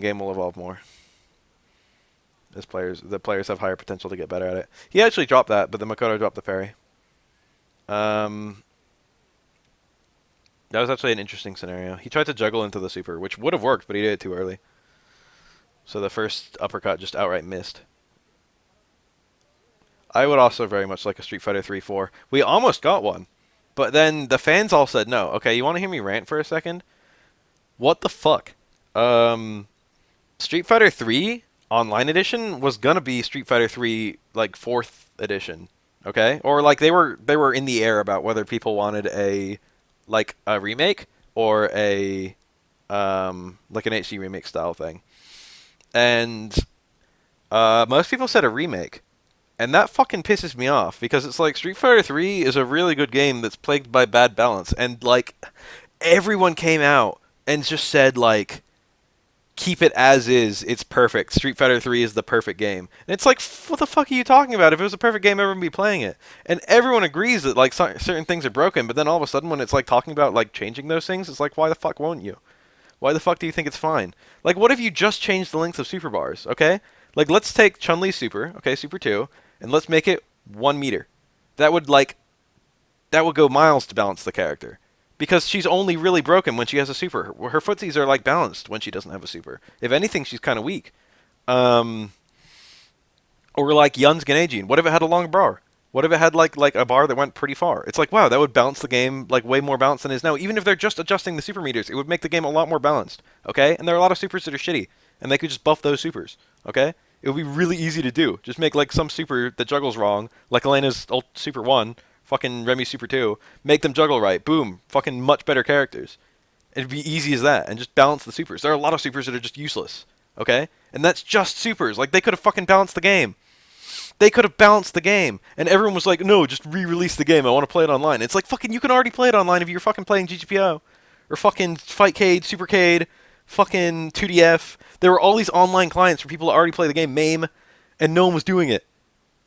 game will evolve more. As the players have higher potential to get better at it. He actually dropped that, but the Makoto dropped the parry. Um, that was actually an interesting scenario. He tried to juggle into the super, which would have worked, but he did it too early. So the first uppercut just outright missed. I would also very much like a Street Fighter 3-4. We almost got one, but then the fans all said no. Okay, you want to hear me rant for a second? What the fuck? Um, Street Fighter 3 Online Edition was gonna be Street Fighter 3 like fourth edition, okay? Or like they were in the air about whether people wanted a remake or a like an HD remake style thing. And most people said a remake. And that fucking pisses me off because it's like Street Fighter 3 is a really good game that's plagued by bad balance and like everyone came out and just said like keep it as is. It's perfect. Street Fighter 3 is the perfect game. And it's like, what the fuck are you talking about? If it was a perfect game, everyone would be playing it. And everyone agrees that like certain things are broken, but then all of a sudden when it's like talking about like changing those things, it's like, why the fuck won't you? Why the fuck do you think it's fine? Like, what if you just changed the length of super bars, okay? Like, let's take Chun-Li's super, okay, Super 2, and let's make it 1 meter. That would like that would go miles to balance the character. Because she's only really broken when she has a super. Her footsies are like balanced when she doesn't have a super. If anything, she's kind of weak. Um, or like Yun's Ganejin. What if it had a long bar? What if it had like a bar that went pretty far? It's like, wow, that would balance the game like way more balanced than it is now. Even if they're just adjusting the super meters, it would make the game a lot more balanced. Okay? And there are a lot of supers that are shitty, and they could just buff those supers. Okay? It would be really easy to do. Just make like some super that juggles wrong, like Elena's ult Super 1, fucking Remy Super 2, make them juggle right. Boom. Fucking much better characters. It'd be easy as that, and just balance the supers. There are a lot of supers that are just useless. Okay? And that's just supers. Like, they could have fucking balanced the game. They could have balanced the game, and everyone was like, "No, just re-release the game. I want to play it online." It's like fucking you can already play it online if you're fucking playing GGPO or fucking Fightcade, Supercade, fucking 2DF. There were all these online clients for people to already play the game, MAME, and no one was doing it.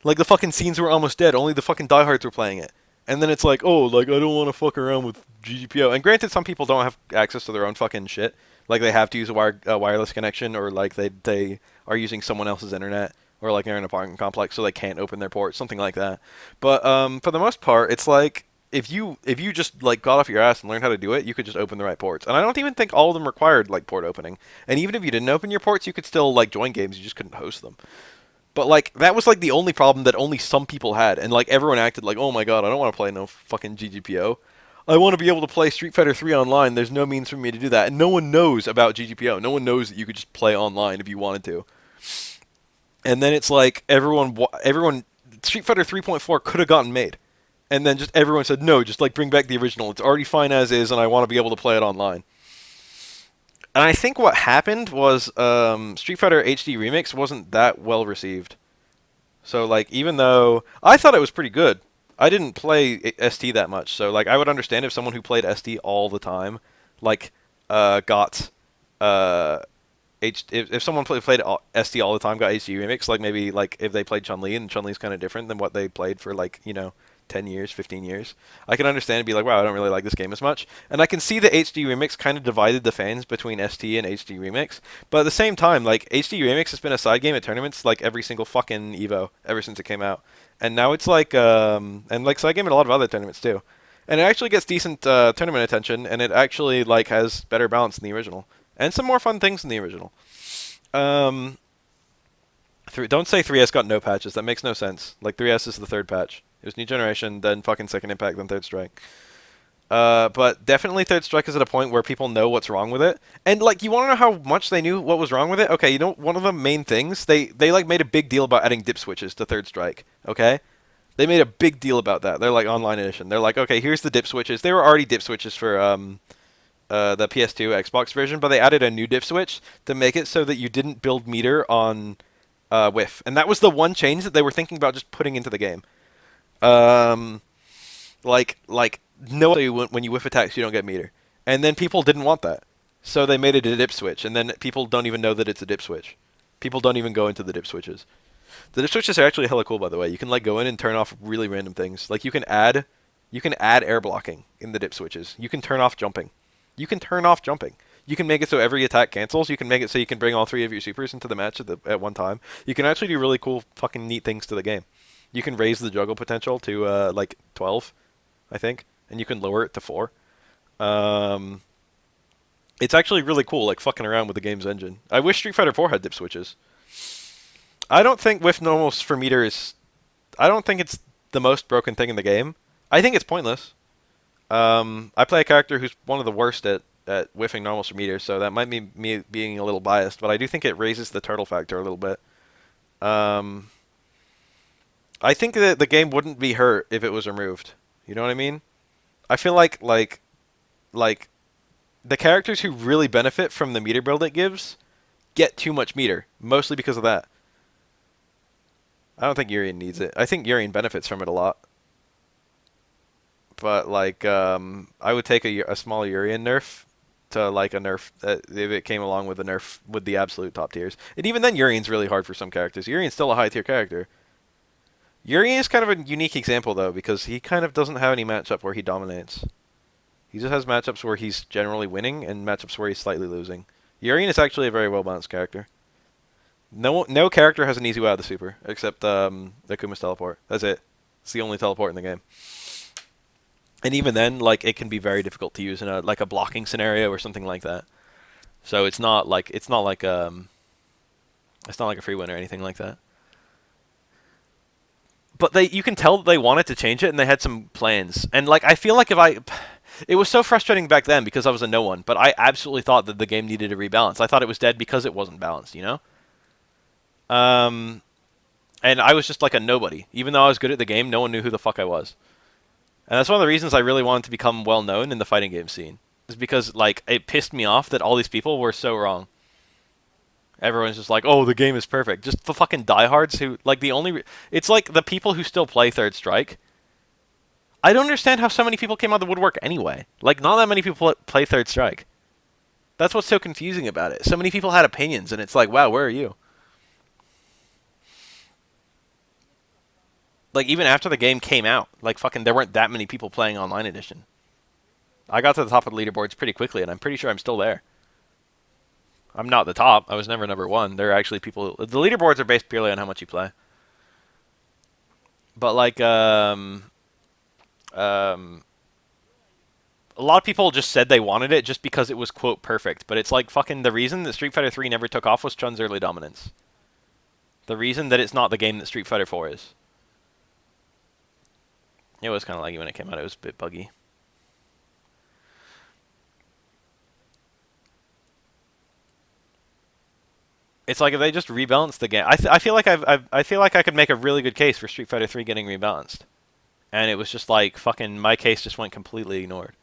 Like the fucking scenes were almost dead. Only the fucking diehards were playing it. And then it's like, oh, like I don't want to fuck around with GGPO. And granted, some people don't have access to their own fucking shit. Like they have to use a wireless connection, or like they are using someone else's internet, or like they're in an apartment complex, so they can't open their port, something like that. But for the most part, it's like if you just like got off your ass and learned how to do it, you could just open the right ports. And I don't even think all of them required like port opening. And even if you didn't open your ports, you could still like join games. You just couldn't host them. But like that was like the only problem that only some people had, and like everyone acted like, oh my god, I don't want to play no fucking GGPO. I want to be able to play Street Fighter 3 online. There's no means for me to do that, and no one knows about GGPO. No one knows that you could just play online if you wanted to. And then it's like everyone Street Fighter 3.4 could have gotten made, and then just everyone said no, just like bring back the original. It's already fine as is, and I want to be able to play it online. And I think what happened was Street Fighter HD Remix wasn't that well received. So like even though I thought it was pretty good, I didn't play ST that much. So like I would understand if someone who played ST all the time, like got if someone played ST all the time got HD remix, like maybe like if they played Chun Li and Chun Li's kind of different than what they played for like 10 years, 15 years. I can understand and be like, wow, I don't really like this game as much. And I can see the HD Remix kind of divided the fans between ST and HD Remix. But at the same time, like, HD Remix has been a side game at tournaments like every single fucking Evo ever since it came out. And now it's like, and like side game at a lot of other tournaments too. And it actually gets decent tournament attention, and it actually like has better balance than the original. And some more fun things than the original. Um, don't say 3S got no patches. That makes no sense. Like 3S is the third patch. It was New Generation, then fucking Second Impact, then Third Strike. But definitely Third Strike is at a point where people know what's wrong with it. And like, you want to know how much they knew what was wrong with it? Okay, you know one of the main things they like made a big deal about adding dip switches to Third Strike. Okay, they made a big deal about that. They're like online edition. They're like, okay, here's the dip switches. They were already dip switches for the PS2 Xbox version, but they added a new dip switch to make it so that you didn't build meter on whiff. And that was the one change that they were thinking about just putting into the game. Um, like no, when you whiff attacks, you don't get meter, and then people didn't want that, so they made it a dip switch, and then people don't even know that it's a dip switch. People don't even go into the dip switches. The dip switches are actually hella cool, by the way. You can like go in and turn off really random things. Like you can add air blocking in the dip switches. You can turn off jumping. You can turn off jumping. You can make it so every attack cancels. You can make it so you can bring all three of your supers into the match at one time. You can actually do really cool, fucking neat things to the game. You can raise the juggle potential to like 12, I think, and you can lower it to 4. Um, it's actually really cool, like fucking around with the game's engine. I wish Street Fighter 4 had dip switches. I don't think with normals for meters. I don't think it's the most broken thing in the game. I think it's pointless. I play a character who's one of the worst at whiffing normals for meters, so that might be me being a little biased, but I do think it raises the turtle factor a little bit. Um, I think that the game wouldn't be hurt if it was removed. You know what I mean? I feel like the characters who really benefit from the meter build it gives get too much meter, mostly because of that. I don't think Urien needs it. I think Urien benefits from it a lot. But like, I would take a small Urien nerf to like a nerf if it came along with a nerf with the absolute top tiers. And even then, Urien's really hard for some characters. Urien's still a high tier character. Urien is kind of a unique example though, because he kind of doesn't have any matchup where he dominates. He just has matchups where he's generally winning and matchups where he's slightly losing. Urien is actually a very well balanced character. No character has an easy way out of the super except the Kuma's teleport. That's it. It's the only teleport in the game. And even then, like it can be very difficult to use in a blocking scenario or something like that. So it's not like a free win or anything like that. But you can tell that they wanted to change it and they had some plans. And like I feel like it was so frustrating back then because I was a no one, but I absolutely thought that the game needed a rebalance. I thought it was dead because it wasn't balanced, you know? And I was just like a nobody. Even though I was good at the game, no one knew who the fuck I was. And that's one of the reasons I really wanted to become well known in the fighting game scene. Is because like it pissed me off that all these people were so wrong. Everyone's just like, "Oh, the game is perfect." Just the fucking diehards who like it's like the people who still play Third Strike. I don't understand how so many people came out of the woodwork anyway. Like not that many people play Third Strike. That's what's so confusing about it. So many people had opinions and it's like, "Wow, where are you?" Like even after the game came out, like fucking there weren't that many people playing Online Edition. I got to the top of the leaderboards pretty quickly, and I'm pretty sure I'm still there. I'm not the top. I was never number one. There are actually people. The leaderboards are based purely on how much you play. But like, um, a lot of people just said they wanted it just because it was quote perfect. But it's like fucking the reason that Street Fighter 3 never took off was Chun's early dominance. The reason that it's not the game that Street Fighter 4 is. It was kind of laggy when it came out. It was a bit buggy. It's like if they just rebalanced the game. I feel like I feel like I could make a really good case for Street Fighter 3 getting rebalanced, and it was just like fucking my case just went completely ignored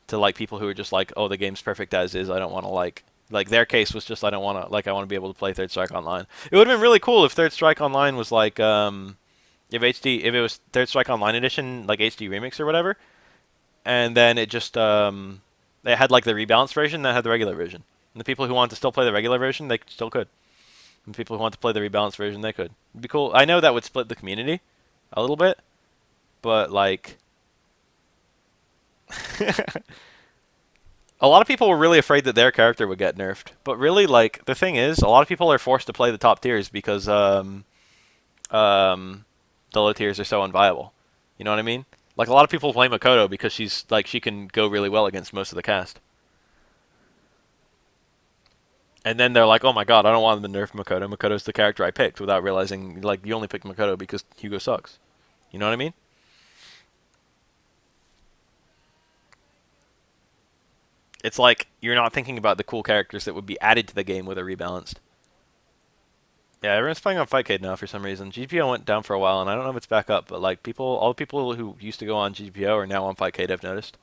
to like people who were just like, oh, the game's perfect as is. I don't want to like their case was just I don't want to like I want to be able to play Third Strike Online. It would have been really cool if Third Strike Online was like if it was Third Strike Online Edition like HD Remix or whatever, and then it just they had like the rebalanced version that had the regular version. And the people who wanted to still play the regular version, they still could. And the people who want to play the rebalanced version, they could. It'd be cool. I know that would split the community a little bit, but like a lot of people were really afraid that their character would get nerfed. But really, like the thing is, a lot of people are forced to play the top tiers because the low tiers are so unviable. You know what I mean? Like a lot of people play Makoto because she's like she can go really well against most of the cast. And then they're like, oh my god, I don't want them to nerf Makoto. Makoto's the character I picked without realizing, like, you only picked Makoto because Hugo sucks. You know what I mean? It's like you're not thinking about the cool characters that would be added to the game with a rebalanced. Yeah, everyone's playing on Fightcade now for some reason. GPO went down for a while, and I don't know if it's back up, but like all the people who used to go on GPO are now on Fightcade, I've noticed.